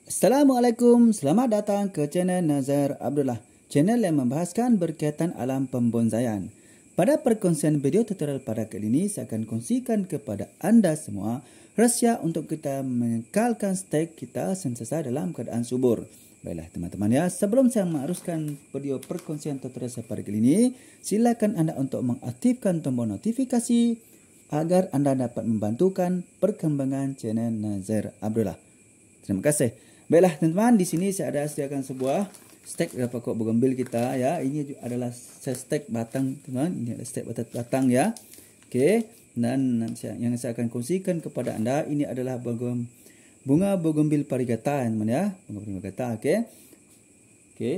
Assalamualaikum, selamat datang ke channel Nazar Abdullah, channel yang membahaskan berkaitan alam pembonsaian. Pada perkongsian video tutorial pada kali ini, saya akan kongsikan kepada anda semua rahsia untuk kita mengekalkan stek kita sentiasa dalam keadaan subur. Baiklah teman-teman ya, sebelum saya meneruskan video perkongsian tutorial saya pada kali ini, silakan anda untuk mengaktifkan tombol notifikasi agar anda dapat membantukan perkembangan channel Nazar Abdullah. Terima kasih. Baiklah teman-teman, di sini saya ada sediakan sebuah stek dari pokok bougainville kita ya. Ini adalah stek batang teman-teman. Ini adalah stek batang ya. Okey, dan yang saya akan kongsikan kepada anda ini adalah bunga bougainville variegata teman ya. Bunga variegata, okey. Okey.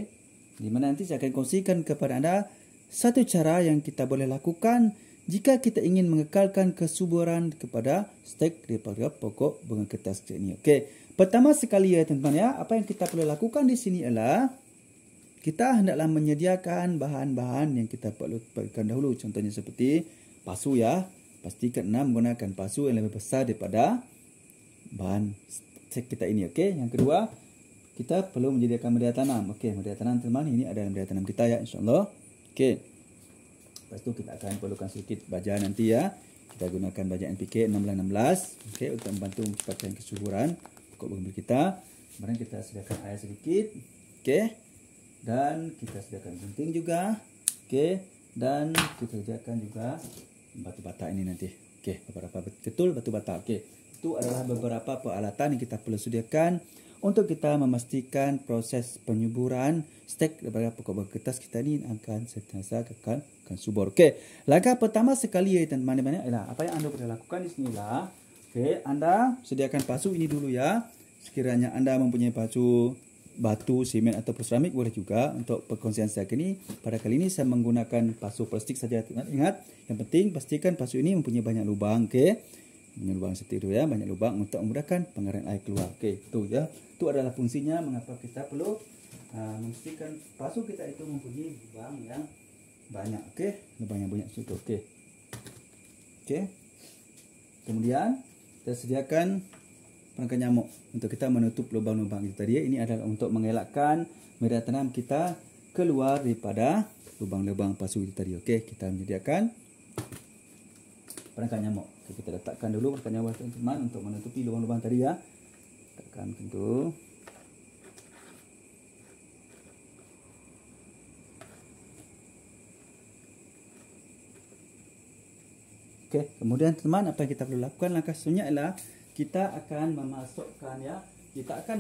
Di mana nanti saya akan kongsikan kepada anda satu cara yang kita boleh lakukan jika kita ingin mengekalkan kesuburan kepada stek daripada pokok bunga kertas ini. Okey. Pertama sekali ya teman-teman ya, apa yang kita perlu lakukan di sini adalah kita hendaklah menyediakan bahan-bahan yang kita perlukan dahulu. Contohnya seperti pasu ya. Pastikan anda menggunakan pasu yang lebih besar daripada bahan stek kita ini. Okey. Yang kedua, kita perlu menyediakan media tanam. Okey, media tanam teman-teman, ini adalah media tanam kita ya, insya-Allah. Okey. Lepas tu kita akan perlukan sedikit baja nanti ya. Kita gunakan baja NPK 1616. Okey, untuk membantu menciptakan kesuburan pokok bougainville kita. Kemudian kita sediakan air sedikit. Okey. Dan kita sediakan gunting juga. Okey. Dan kita sediakan juga batu bata ini nanti. Okey, beberapa betul batu bata. Okey. Itu adalah beberapa peralatan yang kita perlu sediakan untuk kita memastikan proses penyuburan stek daripada pokok bunga kertas kita ni akan sentiasa kekal subur. Okey. Langkah pertama sekali ya teman-teman ialah apa yang anda boleh lakukan di sini lah. Okey, anda sediakan pasu ini dulu ya. Sekiranya anda mempunyai pasu batu, semen ataupun seramik boleh juga. Untuk perkongsian saya kini, pada kali ini saya menggunakan pasu plastik saja. Ingat, yang penting pastikan pasu ini mempunyai banyak lubang. Okey, banyak lubang seperti itu ya, banyak lubang untuk memudahkan pengaliran air keluar. Okey, itu ya. Itu adalah fungsinya mengapa kita perlu memastikan pasu kita itu mempunyai lubang yang banyak. Okey, lubang yang banyak situ. Okey. Okey. Kemudian kita sediakan perangkap nyamuk untuk kita menutup lubang-lubang itu tadi. Ini adalah untuk mengelakkan media tanam kita keluar daripada lubang-lubang pasu itu tadi. Okey, kita menyediakan perangkap nyamuk. Okay, kita letakkan dulu perangkap nyamuk teman-teman untuk menutupi lubang-lubang tadi ya. Tekan pintu. Okey, kemudian teman, apa yang kita perlu lakukan? Langkah selanjutnya ialah kita akan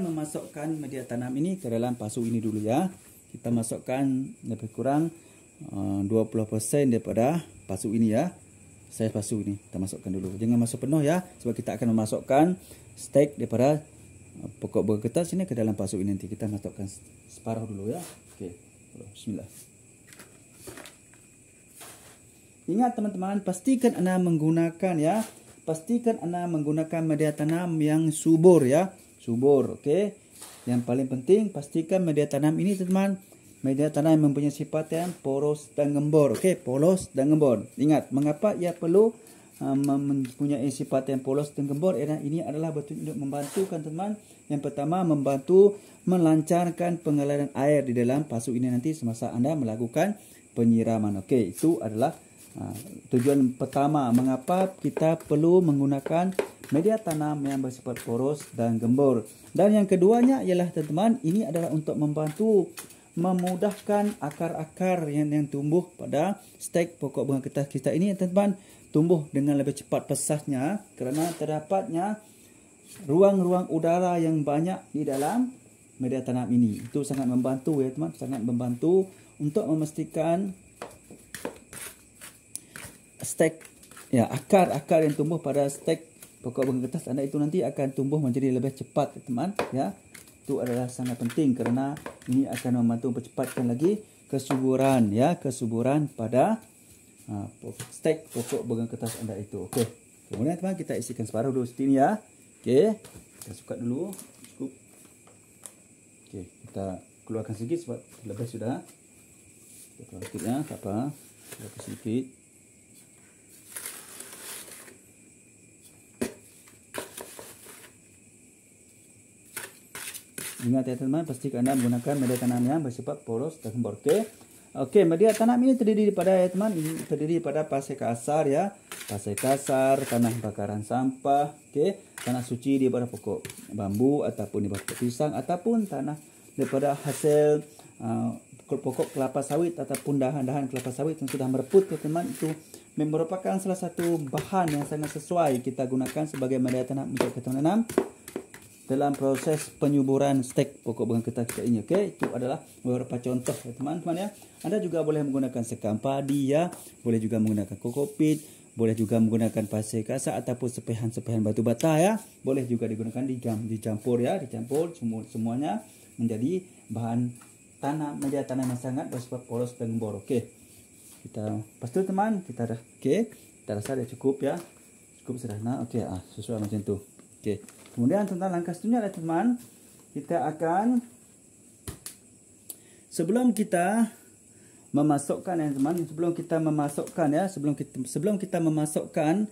memasukkan media tanam ini ke dalam pasu ini dulu ya. Kita masukkan lebih kurang 20% daripada pasu ini ya. Saiz pasu ini kita masukkan dulu. Jangan masuk penuh ya, sebab kita akan memasukkan stek daripada pokok bunga kertas ini ke dalam pasu ini nanti. Kita masukkan separuh dulu ya. Okey. Bismillah. Ingat teman-teman, pastikan anda menggunakan ya. Pastikan anda menggunakan media tanam yang subur ya. Subur, okey. Yang paling penting pastikan media tanam ini teman-teman, media tanam yang mempunyai sifat yang poros dan gembur. Okey, poros dan gembur. Ingat, mengapa ia perlu mempunyai sifat yang poros dan gembur? Ini adalah betul untuk membantu kan teman. Yang pertama, membantu melancarkan pengaliran air di dalam pasu ini nanti semasa anda melakukan penyiraman. Okey, itu adalah tujuan pertama mengapa kita perlu menggunakan media tanam yang bersifat poros dan gembur. Dan yang keduanya ialah teman-teman, ini adalah untuk membantu memudahkan akar-akar yang tumbuh pada stek pokok bunga kertas kita ini teman-teman, tumbuh dengan lebih cepat pesatnya kerana terdapatnya ruang-ruang udara yang banyak di dalam media tanam ini. Itu sangat membantu ya teman, sangat membantu untuk memastikan stek ya, akar-akar yang tumbuh pada stek pokok bunga kertas anda itu nanti akan tumbuh menjadi lebih cepat teman ya. Itu adalah sangat penting kerana ini akan membantu mempercepatkan lagi kesuburan ya, kesuburan pada stek pokok bunga kertas anda itu. Okey. Kemudian teman, kita isikan separuh dulu seperti ini ya. Okey. Kita sukat dulu. Cukup. Okey, kita keluarkan sedikit sebab lebih sudah. Kita keluar sedikit ya, tak apa. Keluarkan sedikit. Ingat ya teman-teman, pastikan Anda menggunakan media tanam yang bersifat poros dan gembur. Okey, media tanam ini terdiri daripada ya teman, ini terdiri daripada pasir kasar ya. Pasir kasar, tanah bakaran sampah, tanah suci daripada pokok bambu ataupun daripada pokok pisang ataupun tanah daripada hasil pokok kelapa sawit ataupun dahan-dahan kelapa sawit yang sudah mereput teman-teman, itu merupakan salah satu bahan yang sangat sesuai kita gunakan sebagai media tanam untuk kita menanam dalam proses penyuburan stek pokok bunga getah kita ini. Itu adalah beberapa contoh ya teman-teman ya. Anda juga boleh menggunakan sekam padi ya, boleh juga menggunakan kokopit, boleh juga menggunakan pasir kasar ataupun sepehan-sepehan batu bata ya. Boleh juga digunakan dicampur ya, dicampur semuanya menjadi bahan tanam, media tanam yang sangat bersifat poros dan gembur. Kita pasti teman, kita dah kita rasa dah cukup ya. Cukup sederhana. Sesuai macam tu. Kemudian tentang langkah seterusnya adalah teman, kita akan sebelum kita memasukkan ya teman, sebelum kita memasukkan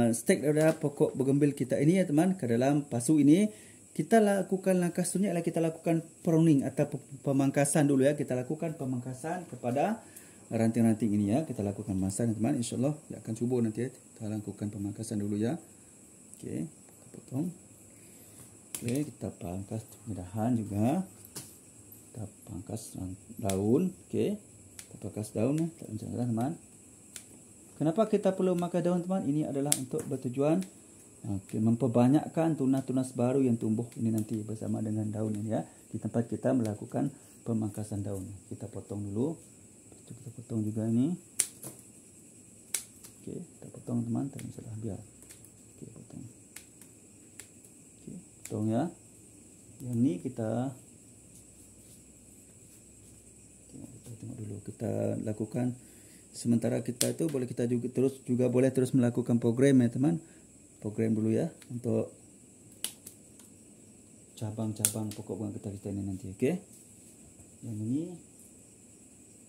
stek daripada pokok bergembil kita ini ya teman ke dalam pasu ini, kita lakukan langkah seterusnya adalah kita lakukan pruning atau pemangkasan dulu ya. Kita lakukan pemangkasan kepada ranting-ranting ini ya. Kita lakukan pemangkasan teman, insyaallah dia akan subur nanti ya. Kita lakukan pemangkasan dulu ya. Kita potong. Kita pangkas dahan juga. Kita pangkas daun. Kita pangkas daun ya. Teman. Kenapa kita perlu memakai daun teman? Ini adalah untuk bertujuan memperbanyakkan tunas-tunas baru yang tumbuh ini nanti bersama dengan daun ini ya. Di tempat kita melakukan pemangkasan daun. Kita potong dulu. Kita potong juga ini. Kita potong teman, tak salah biar. Potong. Potong ya. Yang ni kita tengok dulu. Kita lakukan sementara kita itu boleh kita juga boleh terus melakukan program ya teman. Program dulu ya untuk cabang-cabang pokok bunga getah kita ini nanti. Yang ini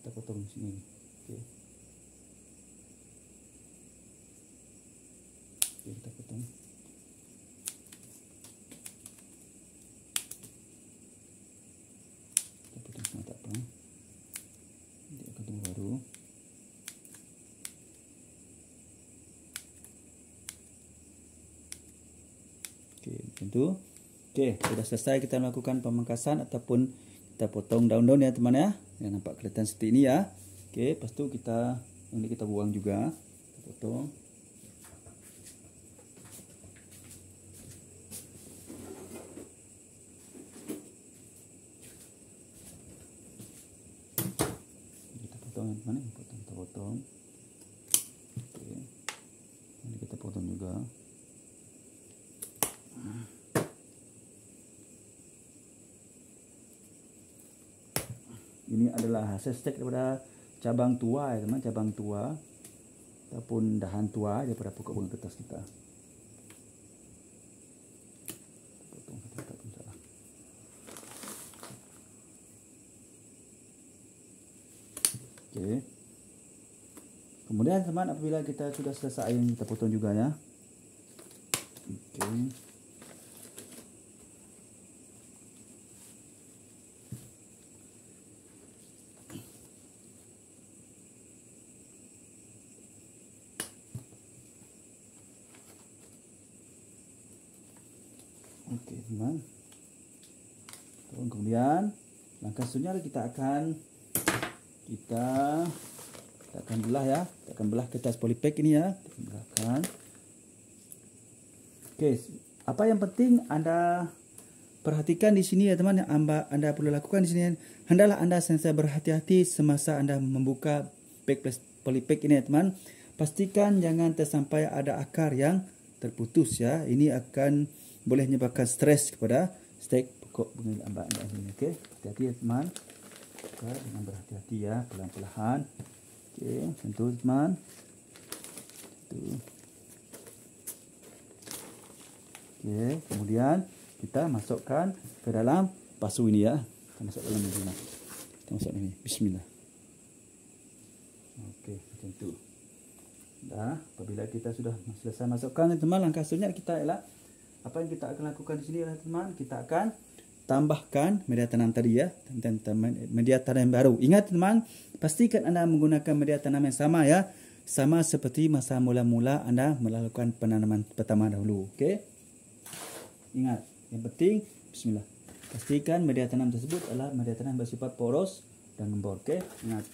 kita potong sini. Kita potong. Tak apa. Dia akan tumbuh baru. Macam tu. Sudah selesai kita melakukan pemangkasan ataupun kita potong daun-daun ya teman ya. Yang nampak kelihatan seperti ini ya. Lepas tu ini kita buang juga. Kita potong. Kita potong. Ini kita potong juga. Ini adalah hasil stek daripada cabang tua ya teman, cabang tua ataupun dahan tua daripada pokok bunga getah kita. Potong satu pun salah. Kemudian teman, apabila kita sudah selesai, kita potong juga ya. Teman. Kemudian langkah selanjutnya kita akan belah ya. Kita akan belah kertas polypack ini ya. Kita belahkan. Apa yang penting Anda perhatikan di sini ya teman, yang Anda perlu lakukan di sini, hendaklah Anda sentiasa berhati-hati semasa Anda membuka bag polypack ini ya teman. Pastikan jangan tersampai ada akar yang terputus ya. Ini akan boleh menyebabkan stres kepada stek pokok bunga anda ini. Hati-hati ya teman. Dengan berhati-hati ya, pelan-pelan. Macam tu teman. Kemudian kita masukkan ke dalam pasu ini ya. Kita masuk dalam ini. Kita masuk ini. Bismillah. Macam tu. Apabila kita sudah selesai masukkan teman, langkah selanjutnya kita ialah apa yang kita akan lakukan di sini adalah teman, kita akan tambahkan media tanam tadi ya, media tanam yang baru. Ingat teman, pastikan anda menggunakan media tanam yang sama ya, sama seperti masa mula-mula anda melakukan penanaman pertama dahulu. Okey, ingat yang penting bismillah, pastikan media tanam tersebut adalah media tanam bersifat poros dan gembur. Okey, ingat.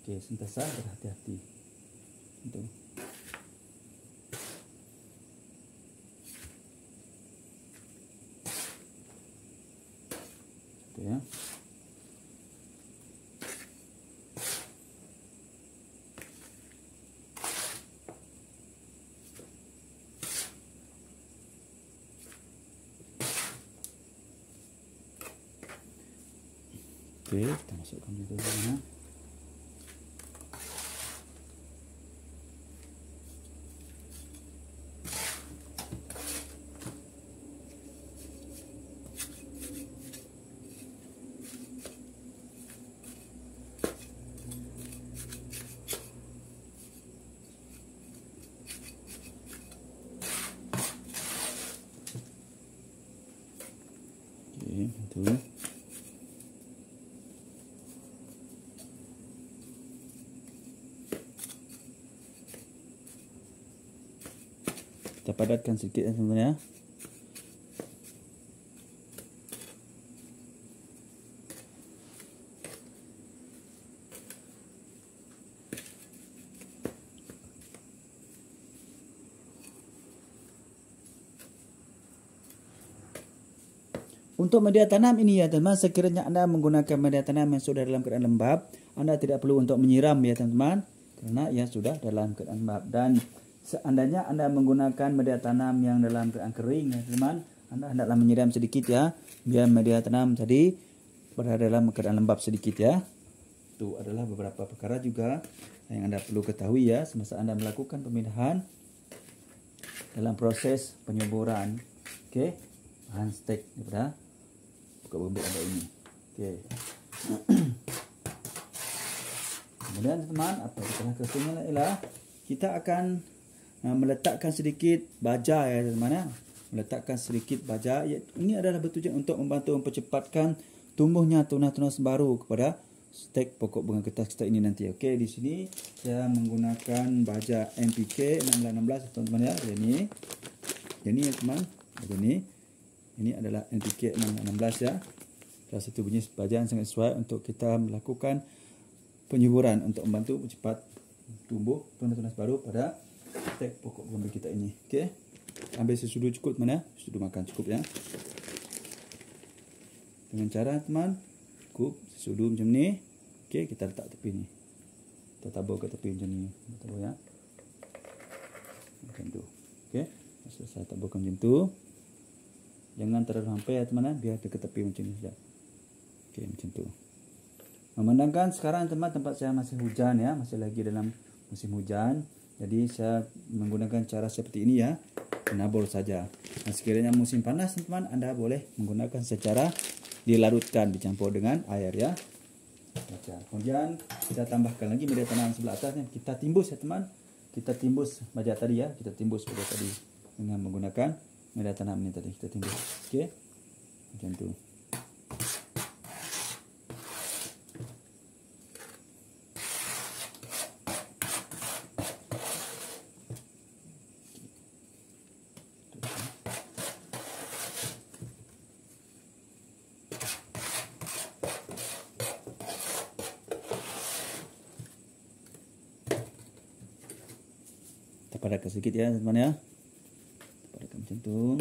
Okey, sentiasa berhati-hati. Itu. Ya. Oke, kita masukkan dulu ya. Oke, betul. Kita padatkan sedikit ya teman-teman ya. Untuk media tanam ini ya teman-teman, sekiranya anda menggunakan media tanam yang sudah dalam keadaan lembab, anda tidak perlu untuk menyiram ya teman-teman, karena ya sudah dalam keadaan lembab. Dan seandainya anda menggunakan media tanam yang dalam keadaan kering ya teman-teman, anda hendaklah menyiram sedikit ya, biar media tanam tadi berada dalam keadaan lembab sedikit ya. Itu adalah beberapa perkara juga yang anda perlu ketahui ya semasa anda melakukan pemindahan dalam proses penyuburan. Okey, bahan stek daripada pokok bambu anda ini. Okey. Kemudian teman, apa kita kerjanya ialah kita akan meletakkan sedikit baja ya teman ya. Meletakkan sedikit baja. Ini adalah bertujuan untuk membantu mempercepatkan tumbuhnya tunas-tunas baru kepada stek pokok bunga kertas kita ini nanti. Okey, di sini saya menggunakan baja NPK 1616 teman-teman ya. Ini ya teman, ini. Ini adalah NPK 1616 ya. Salah satu jenis baja yang sangat sesuai untuk kita melakukan penyuburan untuk membantu cepat tumbuh tunas-tunas baru pada stek pokok bunga kita ini. Okey. Ambil sesudu cukup mana? Sesudu makan cukup ya. Dengan cara teman, cukup sesudu macam ni. Okey, kita letak tepi ni. Kita tabur ke tepi macam ni. Tabur ya. Macam tu. Okey. Selesai taburkan macam tu. Jangan terlalu sampai ya teman, biar ke tepi macam ni saja. Okey, macam tu. Memandangkan sekarang teman, tempat saya masih hujan ya, masih lagi dalam musim hujan. Jadi saya menggunakan cara seperti ini ya, menabur saja. Nah, sekiranya musim panas teman, anda boleh menggunakan secara dilarutkan, dicampur dengan air ya. Kemudian kita tambahkan lagi media tanam sebelah atasnya. Kita timbus ya teman, kita timbus baja tadi ya, kita timbus baja tadi dengan menggunakan media tanam ini tadi kita timbus. Okey, macam tu. Kita padatkan sedikit ya teman-teman ya. Kita padatkan macam tu.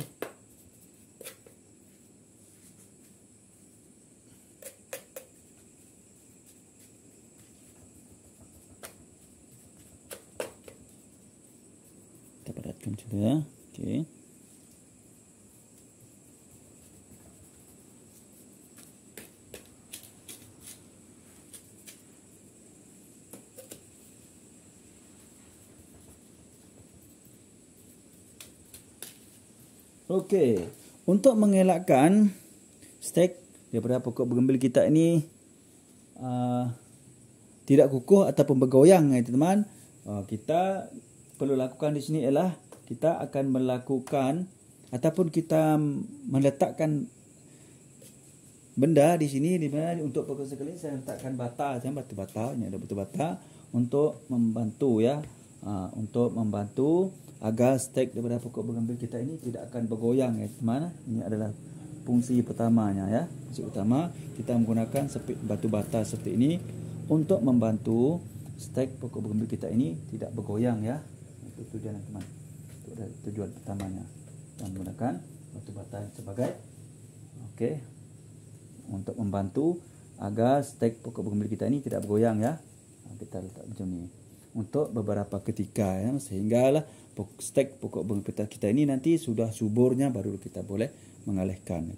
Kita padatkan macam tu ya. Okey. Okey, untuk mengelakkan stek daripada pokok bergembil kita ini tidak kukuh ataupun bergoyang ya teman-teman, kita perlu lakukan di sini ialah kita akan melakukan ataupun kita meletakkan benda di sini di mana untuk pokok sekali saya letakkan bata, batu bata, ini ada batu bata untuk membantu ya, untuk membantu agar stek daripada pokok bougainville kita ini tidak akan bergoyang ya teman. Ini adalah fungsi pertamanya ya. Fungsi utama kita menggunakan batu bata seperti ini untuk membantu stek pokok bougainville kita ini tidak bergoyang ya. Itu tujuan teman. Itu adalah tujuan pertamanya. Kita menggunakan batu bata sebagai untuk membantu agar stek pokok bougainville kita ini tidak bergoyang ya. Kita letak macam ni untuk beberapa ketika ya, sehinggalah stek pokok bougainville kita ini nanti sudah suburnya baru kita boleh mengalihkan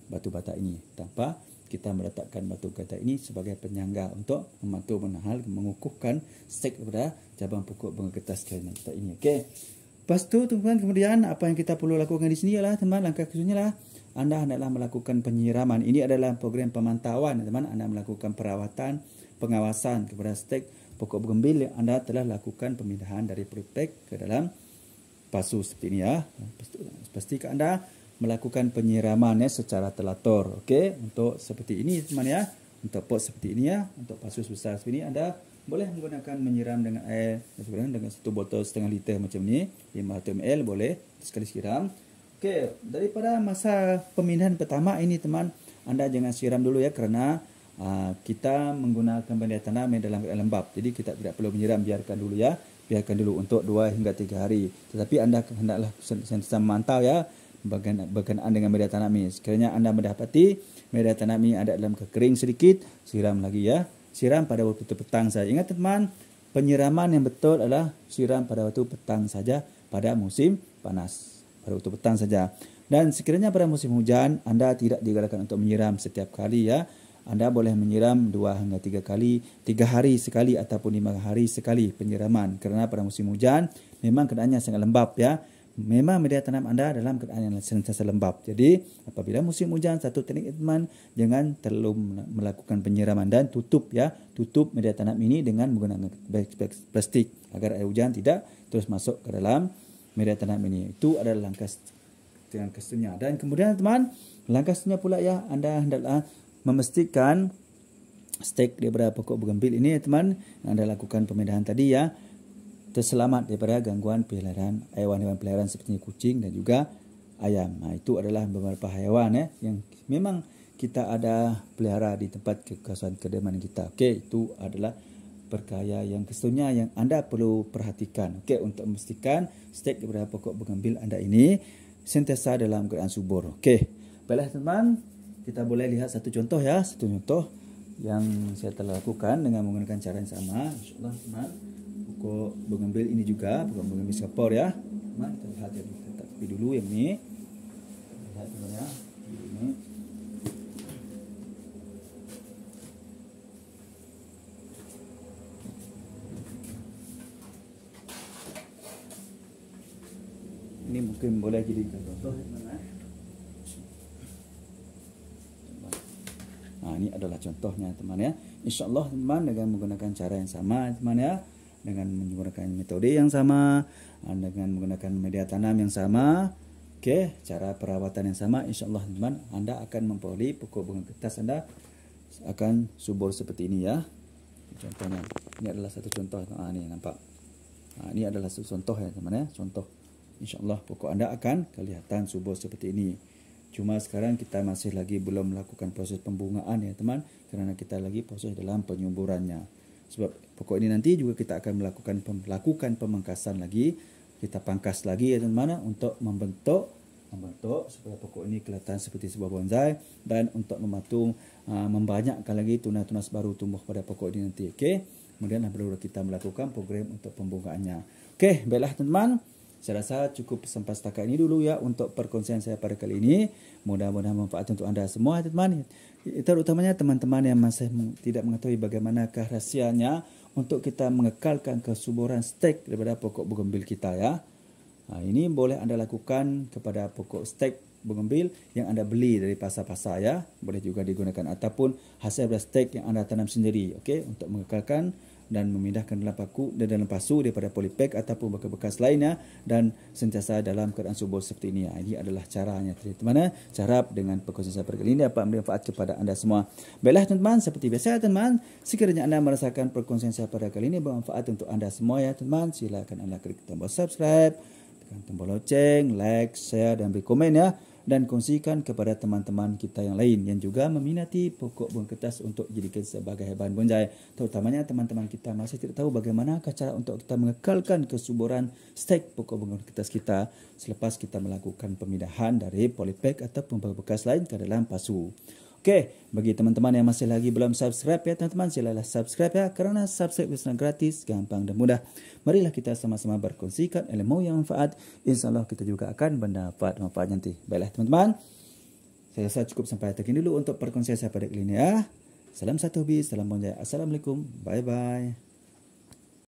batu bata ini tanpa kita meletakkan batu bata ini sebagai penyangga untuk membantu menahan mengukuhkan stek daripada cabang pokok bougainville kita ini. Lepas tu teman-teman, kemudian apa yang kita perlu lakukan di sini ialah teman, langkah khususnya lah anda hendaklah melakukan penyiraman. Ini adalah program pemantauan teman. Anda melakukan perawatan, pengawasan kepada stek pokok bougainville yang anda telah lakukan pemindahan dari protek ke dalam pasu seperti ini ya. Pastikan anda melakukan penyiramannya secara teratur. Untuk seperti ini teman ya. Untuk pot seperti ini ya. Untuk pasu besar seperti ini anda boleh menggunakan menyiram dengan air dengan satu botol setengah liter macam ni, 500 ml boleh sekali siram. Daripada masa pemindahan pertama ini teman, anda jangan siram dulu ya, kerana kita menggunakan media tanam yang dalam keadaan lembab. Jadi kita tidak perlu menyiram, biarkan dulu ya. Biarkan dulu untuk 2 hingga 3 hari. Tetapi anda hendaklah sentiasa memantau ya berkenaan dengan media tanam ini. Sekiranya anda mendapati media tanam ini ada dalam kekering sedikit, siram lagi ya. Siram pada waktu petang saja. Ingat teman, penyiraman yang betul adalah siram pada waktu petang saja pada musim panas. Pada waktu petang saja. Dan sekiranya pada musim hujan, anda tidak digalakkan untuk menyiram setiap kali ya. Anda boleh menyiram 2 hingga 3 kali, 3 hari sekali ataupun 5 hari sekali penyiraman. Kerana pada musim hujan memang keadaannya sangat lembab ya. Memang media tanam anda dalam keadaan yang sentiasa lembab. Jadi apabila musim hujan, satu teknik teman, jangan terlalu melakukan penyiraman dan tutup ya. Tutup media tanam ini dengan menggunakan bag plastik agar air hujan tidak terus masuk ke dalam media tanam ini. Itu adalah langkah seterusnya. Dan kemudian teman, langkah seterusnya pula ya, anda hendaklah memastikan stek daripada pokok bougainville ini teman, yang anda lakukan pemindahan tadi ya, terselamat daripada gangguan peliharaan haiwan-haiwan peliharaan seperti kucing dan juga ayam. Itu adalah beberapa haiwan ya yang memang kita ada pelihara di tempat kawasan kediaman kita. Itu adalah perkara yang keseluruhnya yang anda perlu perhatikan. Untuk memastikan stek daripada pokok bougainville anda ini sentiasa dalam keadaan subur. Baiklah teman, kita boleh lihat satu contoh ya, satu contoh yang saya telah lakukan dengan menggunakan cara yang sama. InsyaAllah teman, pokok bougainville ini juga pokok bougainville Singapore ya. Teman, kita lihat tapi dulu yang ini. Lihat teman ya. Ini. Ini mungkin boleh jadi contoh teman. Ini adalah contohnya teman ya. InsyaAllah teman, dengan menggunakan cara yang sama teman ya, dengan menggunakan metode yang sama, dengan menggunakan media tanam yang sama, cara perawatan yang sama, InsyaAllah teman, anda akan memperoleh pokok bougainville kertas anda akan subur seperti ini ya. Contohnya, ini adalah satu contoh. Ini nampak. Ini adalah satu contoh ya teman ya. Contoh. InsyaAllah pokok anda akan kelihatan subur seperti ini. Cuma sekarang kita masih lagi belum melakukan proses pembungaan ya teman, kerana kita lagi proses dalam penyuburannya. Sebab pokok ini nanti juga kita akan melakukan pemangkasan lagi, kita pangkas lagi ya teman, untuk membentuk supaya pokok ini kelihatan seperti sebuah bonsai, dan untuk membantu membanyakkan lagi tunas-tunas baru tumbuh pada pokok ini nanti. Kemudian baru kita melakukan program untuk pembungaannya. Baiklah teman. Saya rasa cukup sampai setakat ini dulu ya untuk perkongsian saya pada kali ini. Mudah-mudahan manfaat untuk anda semua teman. Terutamanya teman-teman yang masih tidak mengetahui bagaimanakah rahsianya untuk kita mengekalkan kesuburan stek daripada pokok bougainville kita ya. Ini boleh anda lakukan kepada pokok stek bougainville yang anda beli dari pasar-pasar ya. Boleh juga digunakan ataupun hasil dari stek yang anda tanam sendiri. Untuk mengekalkan dan memindahkan dalam pasu daripada polybag ataupun bekas-bekas lainnya dan sentiasa dalam keadaan subur seperti ini. Ini adalah caranya teman-teman. Harap dengan perkongsian saya kali ini dapat memberi manfaat kepada anda semua. Baiklah teman-teman, seperti biasa teman-teman, sekiranya anda merasakan perkongsian saya pada kali ini bermanfaat untuk anda semua ya teman, silakan anda klik tombol subscribe, tekan tombol loceng, like, share dan beri komen ya. Dan kongsikan kepada teman-teman kita yang lain yang juga meminati pokok bunga kertas untuk dijadikan sebagai bahan bonsai. Terutamanya teman-teman kita masih tidak tahu bagaimana cara untuk kita mengekalkan kesuburan stek pokok bunga kertas kita selepas kita melakukan pemindahan dari polybag ataupun bekas lain ke dalam pasu. Okey, bagi teman-teman yang masih lagi belum subscribe ya teman-teman, silalah subscribe ya, kerana subscribe itu sangat gratis, gampang dan mudah. Marilah kita sama-sama berkongsikan ilmu yang manfaat. InsyaAllah kita juga akan mendapat manfaat nanti. Baiklah teman-teman, saya rasa cukup sampai atas ini dulu untuk perkongsian saya pada kali ini ya. Salam satu hobi, salam bonsai. Assalamualaikum, bye-bye.